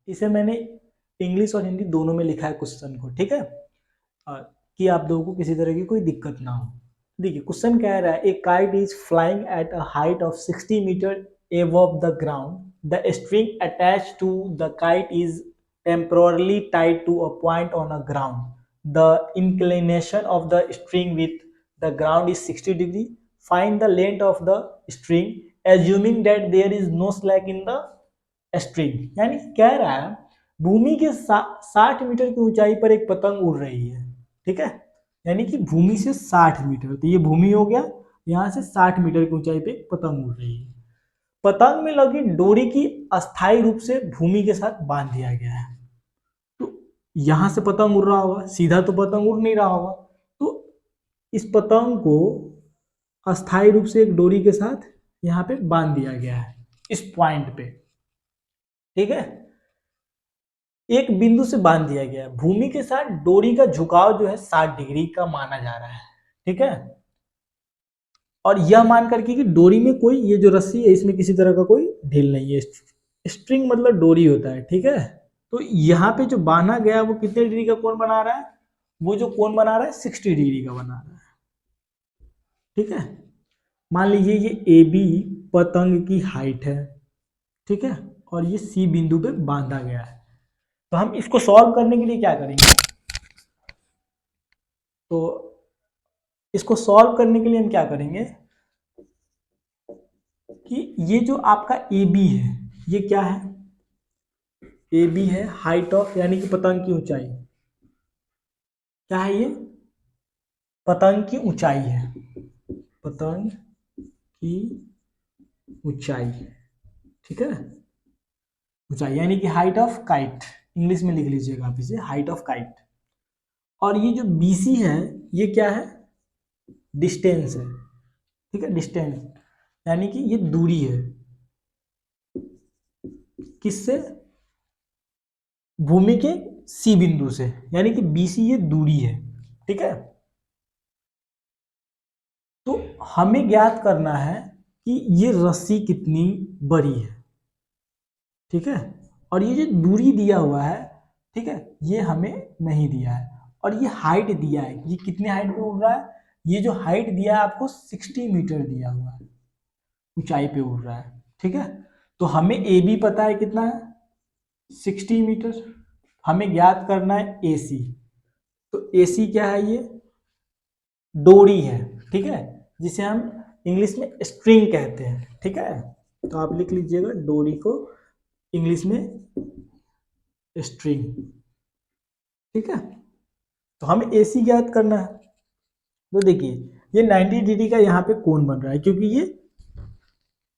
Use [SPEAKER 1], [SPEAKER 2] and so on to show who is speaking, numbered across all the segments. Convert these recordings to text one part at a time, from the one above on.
[SPEAKER 1] इसे मैंने इंग्लिश और हिंदी दोनों में लिखा है क्वेश्चन को, ठीक है, कि आप लोगों को किसी तरह की कोई दिक्कत ना हो। देखिए क्वेश्चन कह रहा है a kite is flying at a height of 60 metre above the ground. The string attached to the kite is temporarily tied to a point on a ground. The inclination of the string with the ground is 60 degree. Find the length of the string assuming that there is no slack in the string. यानी कह रहा है भूमि के 60 metre की ऊंचाई पर एक पतंग उड़ रही है, ठीक है, यानी कि भूमि से 60 मीटर, तो ये भूमि हो गया, यहाँ से 60 मीटर की ऊंचाई पे एक पतंग उड़ रही है। पतंग में लगी डोरी की अस्थायी रूप से भूमि के साथ बांध दिया गया है। तो यहां से पतंग उड़ रहा होगा, सीधा तो पतंग उड़ नहीं रहा होगा, तो इस पतंग को अस्थायी रूप से एक डोरी के साथ यहाँ पे बांध दिया गया है इस पॉइंट पे, ठीक है, एक बिंदु से बांध दिया गया है। भूमि के साथ डोरी का झुकाव जो है 60 डिग्री का माना जा रहा है, ठीक है, और यह मान करके कि डोरी में कोई, ये जो रस्सी है इसमें किसी तरह का कोई ढील नहीं है, स्ट्रिंग मतलब डोरी होता है, ठीक है। तो यहाँ पे जो बांधा गया वो कितने डिग्री का कोण बना रहा है, वो जो कोण बना रहा है 60 डिग्री का बना रहा है, ठीक है। मान लीजिए ये ए बी पतंग की हाइट है, ठीक है, और ये सी बिंदु पे बांधा गया है। तो हम इसको सॉल्व करने के लिए क्या करेंगे, तो इसको सॉल्व करने के लिए हम क्या करेंगे कि ये जो आपका ए बी है, ये क्या है, ए बी है हाइट ऑफ, यानी कि पतंग की ऊंचाई, क्या है ये, पतंग की ऊंचाई है, पतंग की ऊंचाई, ठीक है, ऊंचाई यानी कि हाइट ऑफ काइट, इंग्लिश में लिख लीजिएगा आप इसे, हाइट ऑफ काइट। और ये जो बीसी है ये क्या है, डिस्टेंस है, ठीक है, डिस्टेंस यानी कि ये दूरी है, किससे, भूमि के सी बिंदु से, यानी कि बीसी ये दूरी है, ठीक है। तो हमें ज्ञात करना है कि ये रस्सी कितनी बड़ी है, ठीक है, और ये जो दूरी दिया हुआ है, ठीक है, ये हमें नहीं दिया है, और ये हाइट दिया है, ये कितने हाइट पे उड़ रहा है, ये जो हाइट दिया है आपको 60 मीटर दिया हुआ है, ऊंचाई पे उड़ रहा है, ठीक है। तो हमें ए बी पता है कितना है, 60 मीटर, हमें ज्ञात करना है ए सी, तो ए सी क्या है, ये डोरी है, ठीक है, जिसे हम इंग्लिश में स्ट्रिंग कहते हैं, ठीक है, तो आप लिख लीजिएगा डोरी को इंग्लिश में स्ट्रिंग, ठीक है। तो हमें ए सी ज्ञात करना है, तो देखिए ये 90 डिग्री का यहाँ पे कोण बन रहा है क्योंकि ये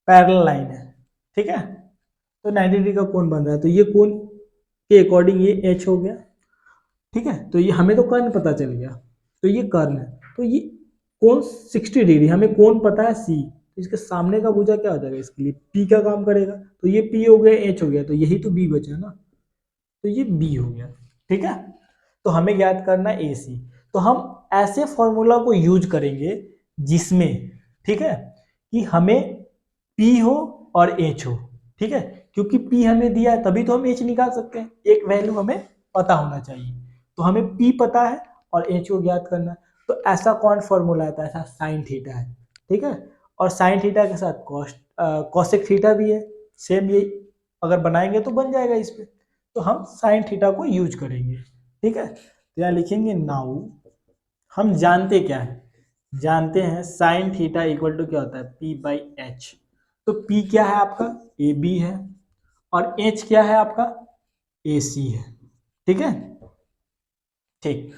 [SPEAKER 1] पैरेलल लाइन है, ठीक है, तो 90 डिग्री का कोण बन रहा है, तो ये कोण के अकॉर्डिंग ये एच हो गया, ठीक है, तो ये हमें तो कर्ण पता चल गया, तो ये कर्ण है, तो ये कोण 60 डिग्री, हमें कोण पता है सी, तो इसके सामने का भुजा क्या हो जाएगा, इसके लिए पी का काम करेगा, तो ये पी हो गया, एच हो गया, तो यही तो बी बचा ना, तो ये बी हो गया, ठीक है। तो हमें ज्ञात करना है ए सी, तो हम ऐसे फॉर्मूला को यूज करेंगे जिसमें, ठीक है, कि हमें पी हो और एच हो, ठीक है, क्योंकि पी हमें दिया है तभी तो हम एच निकाल सकते हैं, एक वैल्यू हमें पता होना चाहिए, तो हमें पी पता है और एच को ज्ञात करना है। तो ऐसा कौन फॉर्मूला आता है, ऐसा साइन थीटा है, ठीक है, और साइन थीटा के साथ कॉसेक थीटा भी है, सेम ये अगर बनाएंगे तो बन जाएगा इस पे, तो हम साइन थीटा को यूज करेंगे, ठीक है। तो यहाँ लिखेंगे नाउ, हम जानते क्या है, जानते हैं साइन थीटा इक्वल टू क्या होता है, पी बाई एच, तो पी क्या है आपका, ए बी है, और एच क्या है आपका, ए सी है, ठीक है, ठीक।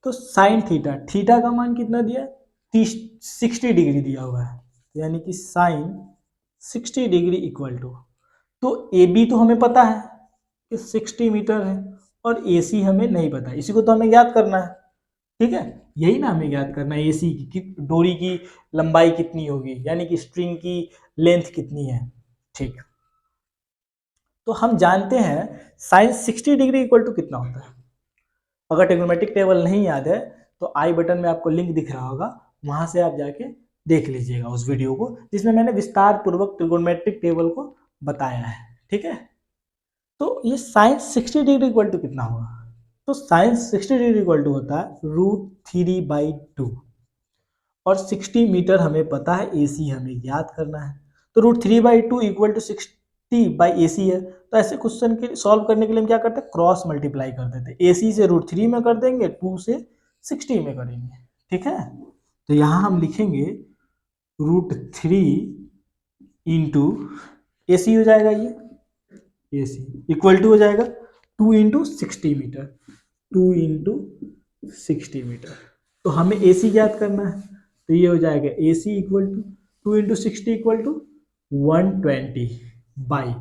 [SPEAKER 1] तो साइन थीटा, थीटा का मान कितना दिया है, 60 डिग्री दिया हुआ है, यानी कि साइन 60 डिग्री इक्वल टू, तो ए बी तो हमें पता है कि 60 मीटर है, और ए सी हमें नहीं पता, इसी को तो हमें ज्ञात करना है, ठीक है, यही ना हमें ज्ञात करना है, ए सी की डोरी की लंबाई कितनी होगी, यानी कि स्ट्रिंग की लेंथ कितनी है, ठीक। तो हम जानते हैं साइन 60 डिग्री इक्वल टू कितना होता है, अगर ट्रिग्नोमेट्रिक टेबल नहीं याद है तो आई बटन में आपको लिंक दिख रहा होगा, वहां से आप जाके देख लीजिएगा उस वीडियो को जिसमें मैंने विस्तार पूर्वक ट्रिग्नोमेट्रिक टेबल को बताया है, ठीक है। तो ये साइन 60 डिग्री इक्वल टू कितना होगा? तो साइन 60 डिग्री इक्वल टू होता है √3/2 और 60 मीटर हमें पता है, AC हमें याद करना है। तो √3/2 इक्वल टू 60/AC है। तो ऐसे क्वेश्चन के सॉल्व करने के लिए हम क्या करते हैं, क्रॉस मल्टीप्लाई कर देते हैं। AC से √3 में कर देंगे, 2 से 60 में करेंगे, ठीक है। तो यहाँ हम लिखेंगे √3 इंटू AC हो जाएगा, ये AC इक्वल टू हो जाएगा 2 इंटू 60 मीटर, 2 इंटू 60 मीटर। तो हमें AC ज्ञात करना है, तो ये हो जाएगा AC equal to 2 into 60 equal to 120 by,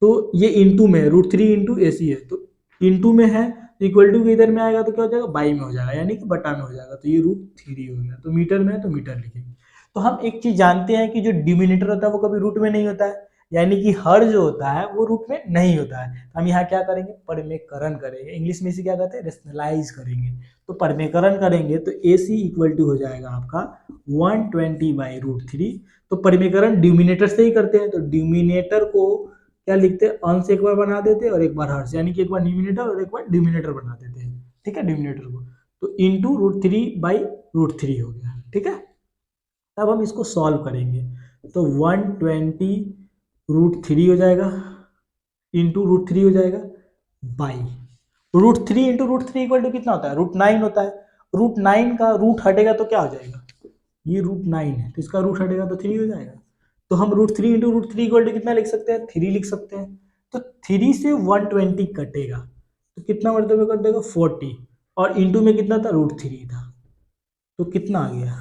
[SPEAKER 1] तो ये इंटू में √3 इंटू AC है, तो इंटू में है तो इक्वल टू के इधर में आएगा तो क्या हो जाएगा, बाई में हो जाएगा, यानी कि बटा में हो जाएगा। तो ये √3 हो गया। तो मीटर में है तो मीटर लिखेंगे। तो हम एक चीज जानते हैं कि जो डिनोमिनेटर होता है वो कभी रूट में नहीं होता है, यानी कि हर जो होता है वो रूट में नहीं होता है। हम यहाँ क्या करेंगे, परिमेयकरण करेंगे, इंग्लिश में इसे क्या कहते हैं, रेशनलाइज करेंगे। तो परिमेयकरण करेंगे तो AC इक्वल टू हो जाएगा आपका 120/√3। तो परिमेयकरण डिनोमिनेटर से ही करते हैं, तो डिनोमिनेटर को क्या लिखते हैं, अंश एक बार बना देते हैं और एक बार हर्ष, यानी कि एक बार न्यूमिनेटर और एक बार डिनोमिनेटर बना देते हैं, ठीक है, डिनोमिनेटर को। तो इंटू √3/√3 हो गया, ठीक है। अब हम इसको सॉल्व करेंगे तो 120√3 हो जाएगा इंटू √3 हो जाएगा बाई √3 इंटू √3 इक्वल टू कितना होता है, √9 होता है। √9 का रूट हटेगा तो क्या हो जाएगा, ये √9 है तो इसका रूट हटेगा तो 3 हो जाएगा। तो हम √3 इंटू √3 इक्वल टू कितना लिख सकते हैं, 3 लिख सकते हैं। तो 3 से 120 कटेगा तो कितना मतलब कट देगा, 40, और इंटू में कितना था, √3 था, तो कितना आ गया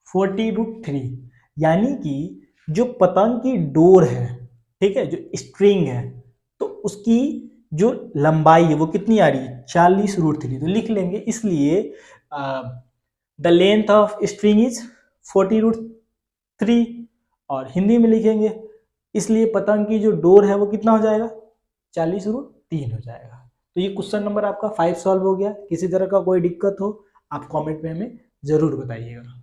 [SPEAKER 1] 40√3। यानी कि जो पतंग की डोर है, ठीक है, जो स्ट्रिंग है, तो उसकी जो लंबाई है वो कितनी आ रही है, 40√3। तो लिख लेंगे, इसलिए the length of string is 40√3, और हिंदी में लिखेंगे इसलिए पतंग की जो डोर है वो कितना हो जाएगा, 40√3 हो जाएगा। तो ये क्वेश्चन नंबर आपका 5 सॉल्व हो गया। किसी तरह का कोई दिक्कत हो आप कमेंट में हमें जरूर बताइएगा।